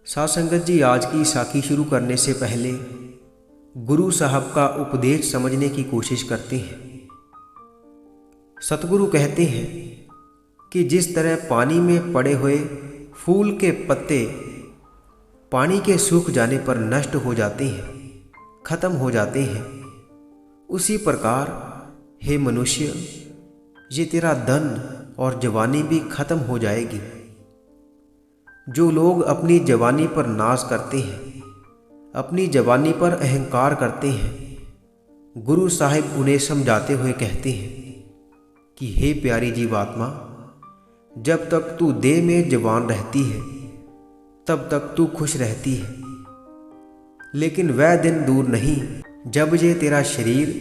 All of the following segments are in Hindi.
साथ संगत जी, आज की साखी शुरू करने से पहले गुरु साहब का उपदेश समझने की कोशिश करते हैं। सतगुरु कहते हैं कि जिस तरह पानी में पड़े हुए फूल के पत्ते पानी के सूख जाने पर नष्ट हो जाते हैं, खत्म हो जाते हैं, उसी प्रकार हे मनुष्य, ये तेरा धन और जवानी भी खत्म हो जाएगी। जो लोग अपनी जवानी पर नाज करते हैं, अपनी जवानी पर अहंकार करते हैं, गुरु साहिब उन्हें समझाते हुए कहते हैं कि हे प्यारी जीवात्मा, जब तक तू देह में जवान रहती है तब तक तू खुश रहती है, लेकिन वह दिन दूर नहीं जब ये तेरा शरीर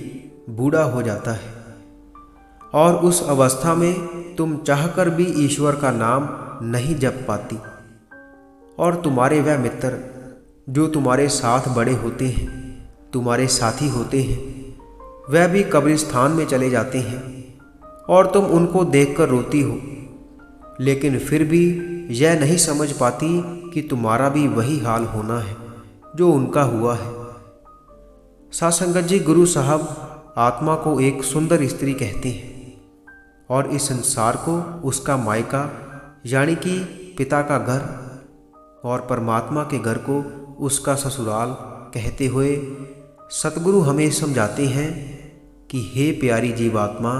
बूढ़ा हो जाता है और उस अवस्था में तुम चाहकर भी ईश्वर का नाम नहीं जप पाती और तुम्हारे वह मित्र जो तुम्हारे साथ बड़े होते हैं, तुम्हारे साथी होते हैं, वह भी कब्रिस्तान में चले जाते हैं और तुम उनको देखकर रोती हो, लेकिन फिर भी यह नहीं समझ पाती कि तुम्हारा भी वही हाल होना है जो उनका हुआ है। साथ संगत जी, गुरु साहब आत्मा को एक सुंदर स्त्री कहते हैं और इस संसार को उसका मायका यानी कि पिता का घर और परमात्मा के घर को उसका ससुराल कहते हुए सतगुरु हमें समझाते हैं कि हे प्यारी जीवात्मा,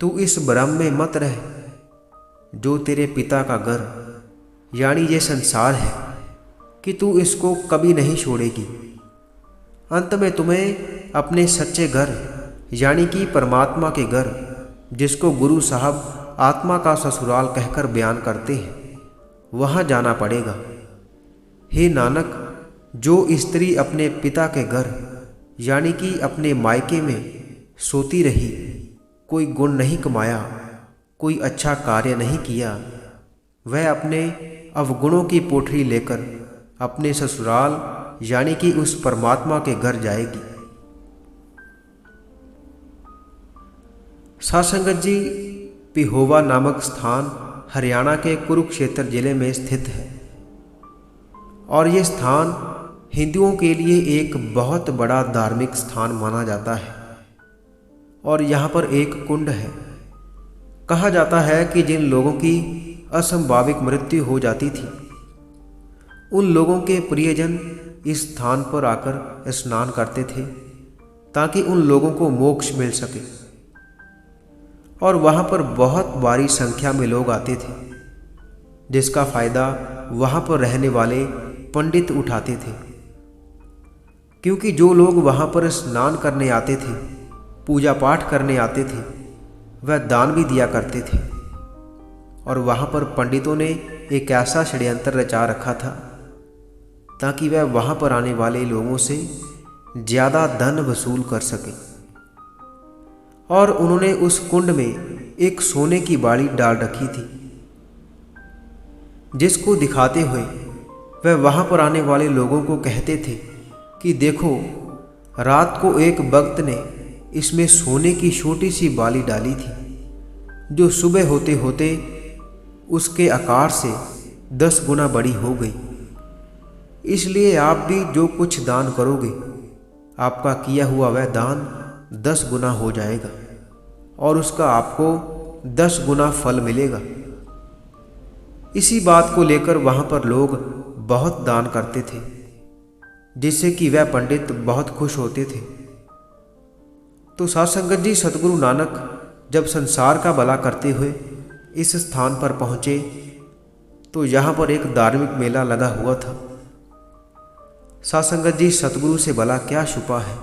तू इस भ्रम में मत रह। जो तेरे पिता का घर यानी ये संसार है कि तू इसको कभी नहीं छोड़ेगी। अंत में तुम्हें अपने सच्चे घर यानी कि परमात्मा के घर, जिसको गुरु साहब आत्मा का ससुराल कहकर बयान करते हैं, वहाँ जाना पड़ेगा। हे नानक, जो स्त्री अपने पिता के घर यानी कि अपने मायके में सोती रही, कोई गुण नहीं कमाया, कोई अच्छा कार्य नहीं किया, वह अपने अवगुणों की पोटली लेकर अपने ससुराल यानी कि उस परमात्मा के घर जाएगी। साथ संगत जी, पिहोवा नामक स्थान हरियाणा के कुरुक्षेत्र जिले में स्थित है और ये स्थान हिंदुओं के लिए एक बहुत बड़ा धार्मिक स्थान माना जाता है और यहाँ पर एक कुंड है। कहा जाता है कि जिन लोगों की असंभाविक मृत्यु हो जाती थी, उन लोगों के प्रियजन इस स्थान पर आकर स्नान करते थे ताकि उन लोगों को मोक्ष मिल सके और वहाँ पर बहुत भारी संख्या में लोग आते थे, जिसका फायदा वहाँ पर रहने वाले पंडित उठाते थे, क्योंकि जो लोग वहाँ पर स्नान करने आते थे, पूजा पाठ करने आते थे, वह दान भी दिया करते थे और वहाँ पर पंडितों ने एक ऐसा षड्यंत्र रचा रखा था ताकि वह वहाँ पर आने वाले लोगों से ज़्यादा धन वसूल कर सके। और उन्होंने उस कुंड में एक सोने की बाड़ी डाल रखी थी, जिसको दिखाते हुए वह वहाँ पर आने वाले लोगों को कहते थे कि देखो, रात को एक भक्त ने इसमें सोने की छोटी सी बाली डाली थी, जो सुबह होते होते उसके आकार से 10 गुना बड़ी हो गई। इसलिए आप भी जो कुछ दान करोगे, आपका किया हुआ वह दान 10 गुना हो जाएगा और उसका आपको 10 गुना फल मिलेगा। इसी बात को लेकर वहाँ पर लोग बहुत दान करते थे, जिससे कि वह पंडित बहुत खुश होते थे। तो साथ संगत जी, सतगुरु नानक जब संसार का भला करते हुए इस स्थान पर पहुँचे तो यहाँ पर एक धार्मिक मेला लगा हुआ था। साथ संगत जी, सतगुरु से भला क्या छुपा है,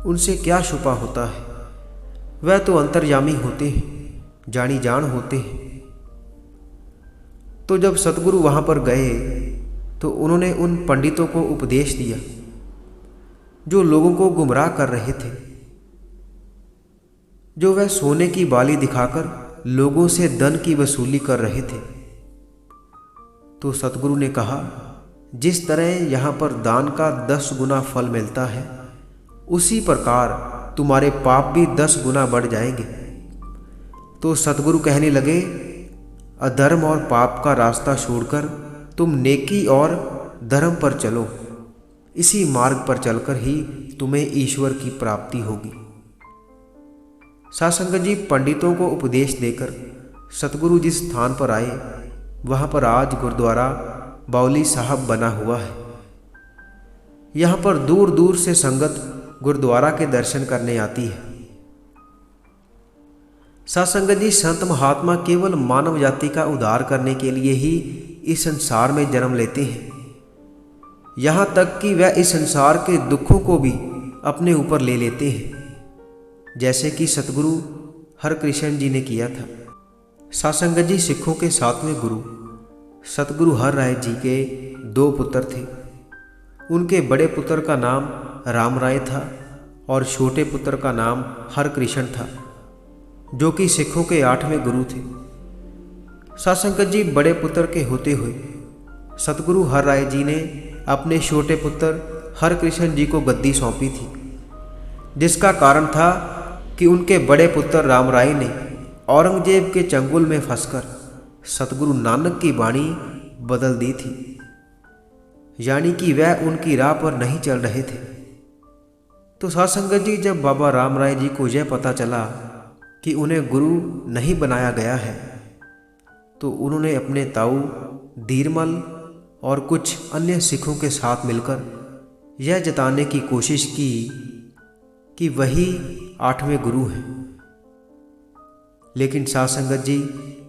उनसे क्या छुपा होता है? वह तो अंतर्यामी होते हैं, जानी जान होते हैं। तो जब सतगुरु वहाँ पर गए तो उन्होंने उन पंडितों को उपदेश दिया जो लोगों को गुमराह कर रहे थे, जो वह सोने की बाली दिखाकर लोगों से धन की वसूली कर रहे थे। तो सतगुरु ने कहा, जिस तरह यहाँ पर दान का 10 गुना फल मिलता है, उसी प्रकार तुम्हारे पाप भी 10 गुना बढ़ जाएंगे। तो सतगुरु कहने लगे, अधर्म और पाप का रास्ता छोड़कर तुम नेकी और धर्म पर चलो, इसी मार्ग पर चलकर ही तुम्हें ईश्वर की प्राप्ति होगी। सासंगत जी पंडितों को उपदेश देकर सतगुरु जिस स्थान पर आए वहाँ पर आज गुरुद्वारा बावली साहब बना हुआ है। यहाँ पर दूर दूर से संगत गुरुद्वारा के दर्शन करने आती है। सासंगत जी संत महात्मा केवल मानव जाति का उद्धार करने के लिए ही इस संसार में जन्म लेते हैं। यहाँ तक कि वह इस संसार के दुखों को भी अपने ऊपर ले लेते हैं, जैसे कि सतगुरु हरकृष्ण जी ने किया था। सासंगत जी सिखों के 7वें गुरु सतगुरु हर राय जी के 2 पुत्र थे। उनके बड़े पुत्र का नाम राम राय था और छोटे पुत्र का नाम हरकृष्ण था, जो कि सिखों के 8वें गुरु थे। सासंगत जी बड़े पुत्र के होते हुए सतगुरु हर राय जी ने अपने छोटे पुत्र हरकृष्ण जी को गद्दी सौंपी थी, जिसका कारण था कि उनके बड़े पुत्र राम राय ने औरंगजेब के चंगुल में फंसकर सतगुरु नानक की वाणी बदल दी थी, यानी कि वह उनकी राह पर नहीं चल रहे थे। तो सासंगत जी जब बाबा राम राय जी को यह पता चला कि उन्हें गुरु नहीं बनाया गया है, तो उन्होंने अपने ताऊ धीरमल और कुछ अन्य सिखों के साथ मिलकर यह जताने की कोशिश की कि वही 8वें गुरु हैं। लेकिन सासंगत जी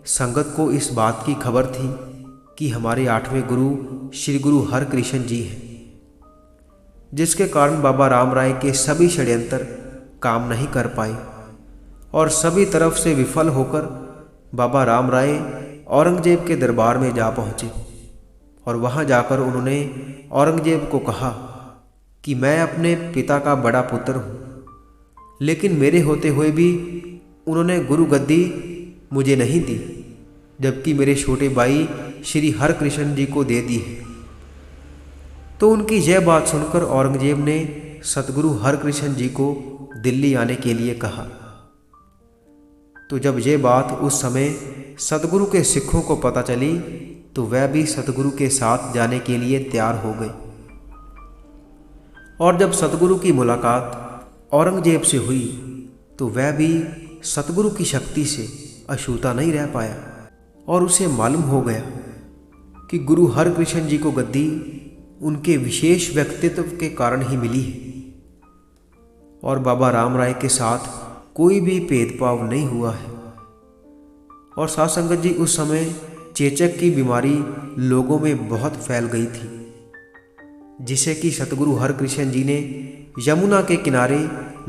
संगत को इस बात की खबर थी कि हमारे 8वें गुरु श्री गुरु हरकृष्ण जी हैं, जिसके कारण बाबा राम राय के सभी षड्यंत्र काम नहीं कर पाए और सभी तरफ से विफल होकर बाबा राम राय औरंगजेब के दरबार में जा पहुँचे। और वहाँ जाकर उन्होंने औरंगजेब को कहा कि मैं अपने पिता का बड़ा पुत्र हूँ, लेकिन मेरे होते हुए भी उन्होंने गुरु गद्दी मुझे नहीं दी, जबकि मेरे छोटे भाई श्री हरकृष्ण जी को दे दी है। तो उनकी यह बात सुनकर औरंगजेब ने सतगुरु हरकृष्ण जी को दिल्ली आने के लिए कहा। तो जब यह बात उस समय सतगुरु के सिखों को पता चली, तो वह भी सतगुरु के साथ जाने के लिए तैयार हो गए। और जब सतगुरु की मुलाकात औरंगजेब से हुई, तो वह भी सतगुरु की शक्ति से अछूता नहीं रह पाया और उसे मालूम हो गया कि गुरु हरकृष्ण जी को गद्दी उनके विशेष व्यक्तित्व के कारण ही मिली है और बाबा राम राय के साथ कोई भी भेदभाव नहीं हुआ है। और सासंगत जी उस समय चेचक की बीमारी लोगों में बहुत फैल गई थी, जिसे कि सतगुरु हरकृष्ण जी ने यमुना के किनारे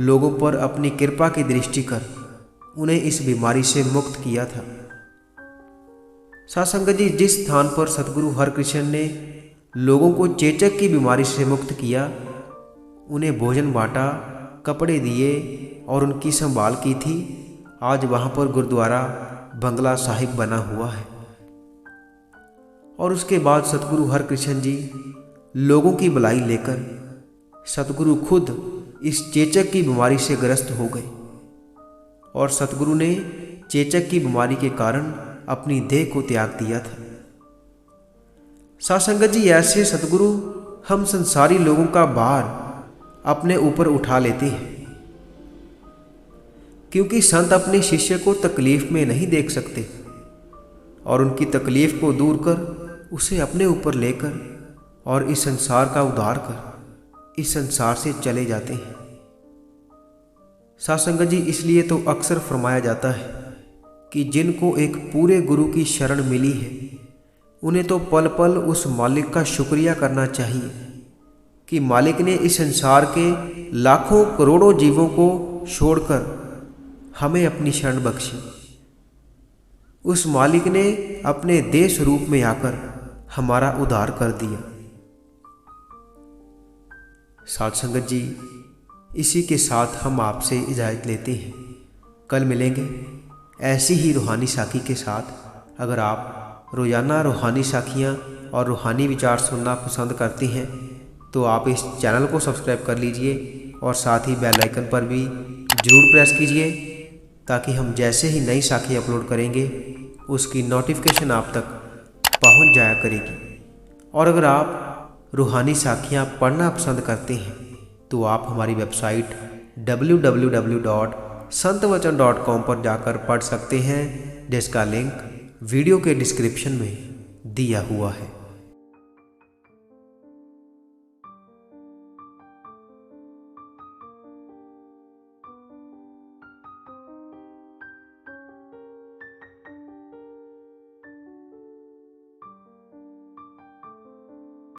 लोगों पर अपनी कृपा की दृष्टि कर उन्हें इस बीमारी से मुक्त किया था। सासंगत जी जिस स्थान पर सतगुरु हरकृष्ण ने लोगों को चेचक की बीमारी से मुक्त किया, उन्हें भोजन बांटा, कपड़े दिए और उनकी संभाल की थी, आज वहाँ पर गुरुद्वारा बंगला साहिब बना हुआ है। और उसके बाद सतगुरु हरकृष्ण जी लोगों की भलाई लेकर सतगुरु खुद इस चेचक की बीमारी से ग्रस्त हो गए और सतगुरु ने चेचक की बीमारी के कारण अपनी देह को त्याग दिया था। सासंगत जी ऐसे सतगुरु हम संसारी लोगों का भार अपने ऊपर उठा लेते हैं, क्योंकि संत अपने शिष्य को तकलीफ में नहीं देख सकते और उनकी तकलीफ को दूर कर उसे अपने ऊपर लेकर और इस संसार का उद्धार कर इस संसार से चले जाते हैं। सासंगत जी इसलिए तो अक्सर फरमाया जाता है कि जिनको एक पूरे गुरु की शरण मिली है, उन्हें तो पल पल उस मालिक का शुक्रिया करना चाहिए कि मालिक ने इस संसार के लाखों करोड़ों जीवों को छोड़कर हमें अपनी शरण बख्शी। उस मालिक ने अपने देह स्वरूप में आकर हमारा उद्धार कर दिया। साध संगत जी, इसी के साथ हम आपसे इजाज़त लेते हैं। कल मिलेंगे ऐसी ही रूहानी साखी के साथ। अगर आप रोज़ाना रूहानी साखियाँ और रूहानी विचार सुनना पसंद करते हैं तो आप इस चैनल को सब्सक्राइब कर लीजिए और साथ ही बेल आइकन पर भी ज़रूर प्रेस कीजिए, ताकि हम जैसे ही नई साखी अपलोड करेंगे उसकी नोटिफिकेशन आप तक पहुंच जाया करेगी। और अगर आप रूहानी साखियाँ पढ़ना पसंद करते हैं तो आप हमारी वेबसाइट www.santwachan.com पर जाकर पढ़ सकते हैं, जिसका लिंक वीडियो के डिस्क्रिप्शन में दिया हुआ है।